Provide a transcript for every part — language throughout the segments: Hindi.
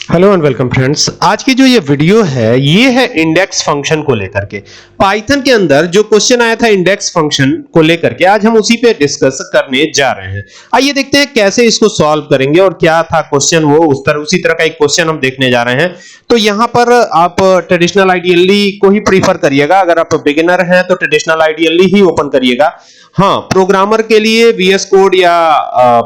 Hello and welcome friends. आज की जो ये वीडियो है ये है इंडेक्स फंक्शन को लेकर के। पाइथन के अंदर जो क्वेश्चन आया था इंडेक्स फंक्शन को लेकर के, आज हम उसी पे डिस्कस करने जा रहे हैं। आइए देखते हैं कैसे इसको सॉल्व करेंगे और क्या था क्वेश्चन, वो उसी तरह का एक क्वेश्चन हम देखने जा रहे हैं। तो यहाँ पर आप ट्रेडिशनल आइडियली को ही प्रीफर करिएगा। अगर आप बिगिनर हैं तो ट्रेडिशनल आइडियली ही ओपन करिएगा। हाँ, प्रोग्रामर के लिए VS कोड या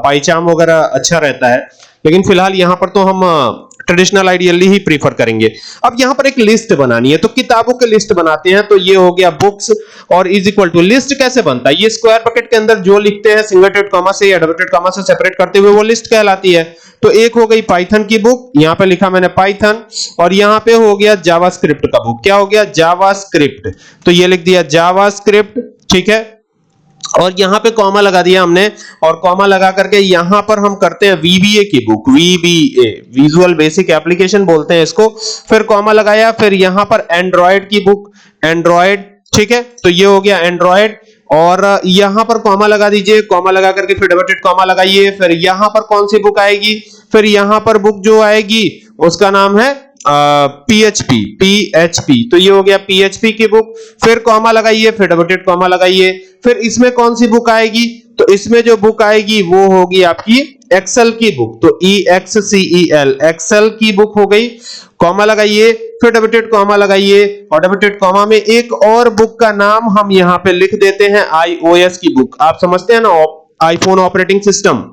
पाइचार्म वगैरह अच्छा रहता है, लेकिन फिलहाल यहाँ पर तो हम ट्रेडिशनल आइडियली ही प्रीफर करेंगे। अब यहां पर एक लिस्ट बनानी है, तो किताबों की लिस्ट बनाते हैं। तो ये हो गया बुक्स और इज इक्वल टू लिस्ट कैसे बनता है, ये स्क्वायर ब्रैकेट के अंदर जो लिखते हैं सिंगल कोट कॉमा से या डबल कोट कॉमा से सेपरेट करते हुए वो लिस्ट कहलाती है। तो एक हो गई पाइथन की बुक, यहां पे लिखा मैंने पाइथन, और यहां पे हो गया जावास्क्रिप्ट का बुक। क्या हो गया? जावास्क्रिप्ट। तो ये लिख दिया जावास्क्रिप्ट, ठीक है। और यहां पे कॉमा लगा दिया हमने, और कॉमा लगा करके यहां पर हम करते हैं VBA की book, VBA visual basic application बोलते हैं इसको। फिर कॉमा लगाया, फिर यहां पर एंड्रॉयड की बुक, एंड्रॉयड, ठीक है। तो ये हो गया एंड्रॉयड, और यहां पर कॉमा लगा दीजिए, कॉमा लगा करके फिर डबल कोट कॉमा लगाइए। फिर यहां पर कौन सी बुक आएगी? फिर यहां पर बुक जो आएगी उसका नाम है PHP। तो ये हो गया PHP की बुक। फिर कॉमा लगाइए, फिर डबल कोट कॉमा लगाइए। फिर इसमें कौन सी बुक आएगी? तो इसमें जो बुक आएगी वो होगी आपकी एक्सेल की बुक। तो EXCEL, एक्सेल की बुक हो गई। कॉमा लगाइए, फिर डबल कोट कॉमा लगाइए, और डबल कोट कॉमा में एक और बुक का नाम हम यहां पे लिख देते हैं iOS की बुक। आप समझते हैं ना, आईफोन ऑपरेटिंग सिस्टम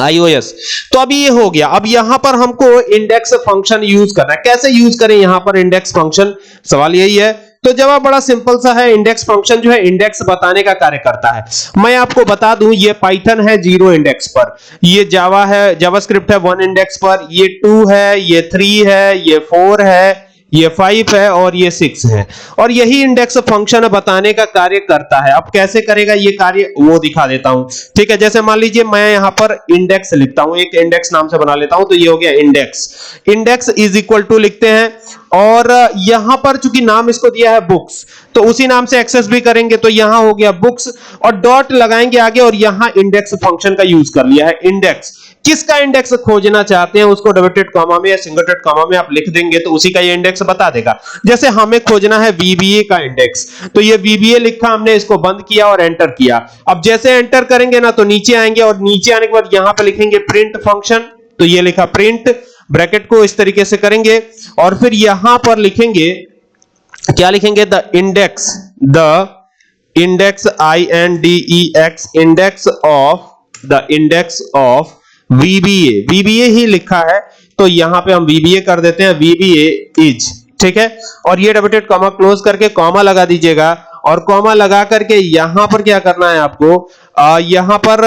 iOS। तो अभी ये हो गया। अब यहां पर हमको इंडेक्स फंक्शन यूज करना है। कैसे यूज करें यहां पर इंडेक्स फंक्शन, सवाल यही है। तो जवाब बड़ा सिंपल सा है। इंडेक्स फंक्शन जो है इंडेक्स बताने का कार्य करता है। मैं आपको बता दूं, ये पाइथन है 0 इंडेक्स पर, ये जावा है, जावास्क्रिप्ट है 1 इंडेक्स पर, ये 2 है, ये 3 है, ये 4 है, ये 5 है और ये 6 है। और यही इंडेक्स फंक्शन बताने का कार्य करता है। अब कैसे करेगा ये कार्य वो दिखा देता हूं, ठीक है। जैसे मान लीजिए मैं यहां पर इंडेक्स लिखता हूं, एक इंडेक्स नाम से बना लेता हूं। तो ये हो गया index. Index is equal to लिखते हैं, और यहां पर चूंकि नाम इसको दिया है बुक्स, तो उसी नाम से एक्सेस भी करेंगे। तो यहां हो गया बुक्स, और डॉट लगाएंगे आगे, और यहां इंडेक्स फंक्शन का यूज कर लिया है। इंडेक्स किसका इंडेक्स खोजना चाहते हैं उसको डबल कोट कॉमा में या सिंगल कोट कॉमा में आप लिख देंगे, तो उसी का ये इंडेक्स बता देगा। जैसे हमें खोजना है VBA का इंडेक्स, तो ये VBA लिखा हमने, इसको बंद किया और एंटर किया। अब जैसे एंटर करेंगे ना तो नीचे आएंगे, और नीचे आने के बाद यहां पे लिखेंगे प्रिंट फंक्शन। तो ये लिखा प्रिंट, ब्रैकेट को इस तरीके से करेंगे, और फिर यहां पर लिखेंगे, क्या लिखेंगे? The index INDEX, index of VBA ही लिखा है। तो यहां पे हम VBA कर देते हैं, VBA इज, ठीक है। और ये डबल कोट कॉमा क्लोज करके कॉमा लगा दीजिएगा, और कॉमा लगा करके यहां पर क्या करना है आपको, यहां पर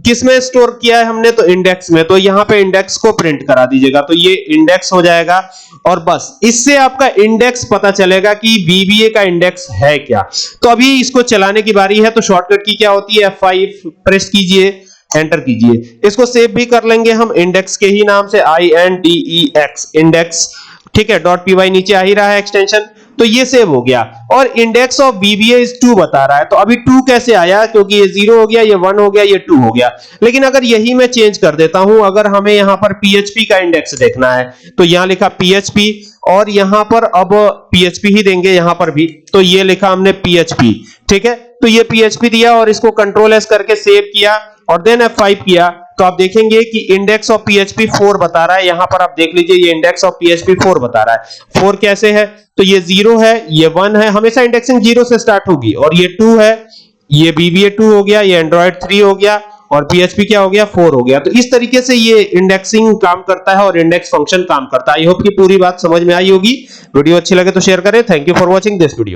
किस में स्टोर किया है हमने? तो इंडेक्स में। तो यहां पे इंडेक्स को प्रिंट करा दीजिएगा, तो ये इंडेक्स हो जाएगा। और बस इससे आपका इंडेक्स पता चलेगा कि VBA का इंडेक्स है क्या। तो अभी इसको चलाने की बारी है। तो शॉर्टकट की क्या होती है? F5 प्रेस कीजिए, एंटर कीजिए। इसको सेव भी कर लेंगे हम इंडेक्स के ही नाम से, INDEX इंडेक्स, ठीक है। .py नीचे आ ही रहा है एक्सटेंशन, तो ये सेव हो गया। और इंडेक्स ऑफ VBA इज 2 बता रहा है। तो अभी 2 कैसे आया? क्योंकि ये 0 हो गया, ये 1 हो गया, ये 2 हो गया। लेकिन अगर यही मैं चेंज कर देता हूं, अगर हमें यहां पर PHP का इंडेक्स देखना है, तो यहां लिखा PHP, और यहां पर अब PHP ही देंगे यहां पर भी। तो ये लिखा हमने PHP, ठीक है। तो ये PHP दिया, और इसको कंट्रोल S करके सेव किया, और देन F5 किया। तो आप देखेंगे कि इंडेक्स ऑफ PHP 4 बता रहा है। यहां पर आप देख लीजिए, ये इंडेक्स ऑफ PHP 4 बता रहा है। 4 कैसे है? तो ये 0 है, ये 1 है, हमेशा इंडेक्सिंग 0 से स्टार्ट होगी, और ये 2 है, ये VBA 2 हो गया, ये एंड्रॉयड 3 हो गया, और PHP क्या हो गया? 4 हो गया। तो इस तरीके से ये इंडेक्सिंग काम करता है और इंडेक्स फंक्शन काम करता है। आई होप कि पूरी बात समझ में आई होगी। वीडियो अच्छी लगे तो शेयर करें। Thank you for watching this video.